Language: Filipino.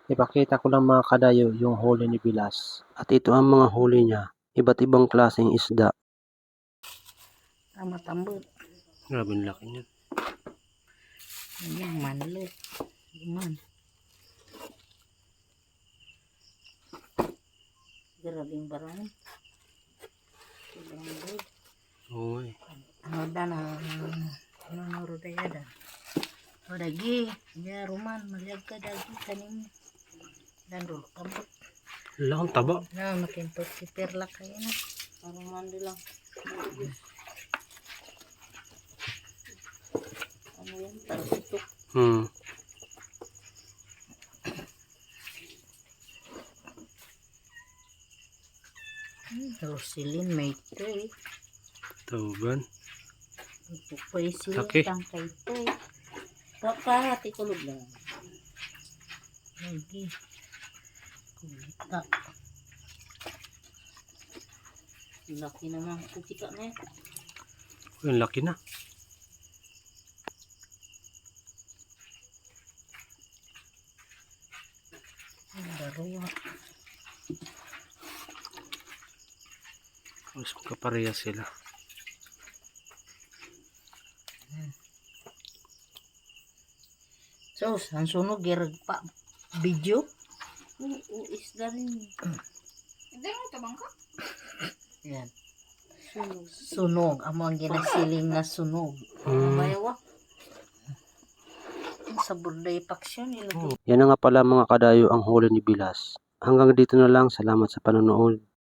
Ipakita ko lang mga kadayo yung huli ni Bilas. At ito ang mga huli niya. Iba't ibang klaseng isda. Tambot. Grabe ang laki niya. Ayan, manlet. Ayan. Grabing barang. Uy. Ano na, ano rodaya da. O dagi, ya Roman, maliag ka dagi kanin. Dandol, tambot. Lakang taba. Na, makintot si Perla kayo na. Parang mandi lang. Ano yan, tarsitok. Rosilin may ito eh. Tawagan. Pupay sila Laki. tangkay ito eh. Papahati kulog lang. Lagi. Kulita. Laki naman. Kutika na yan. Ang laki na. Dalawa. Mas magkapareha sila. So, ang sunog girag pa video. Isda rin. Hindi mo tabang ka? Yan. Sunog. Amo ang ginasiling na sunog. Bayawa. Sa burday paksyon. Yan na nga pala mga kadayo ang huli ni Bilas. Hanggang dito na lang. Salamat sa panonood.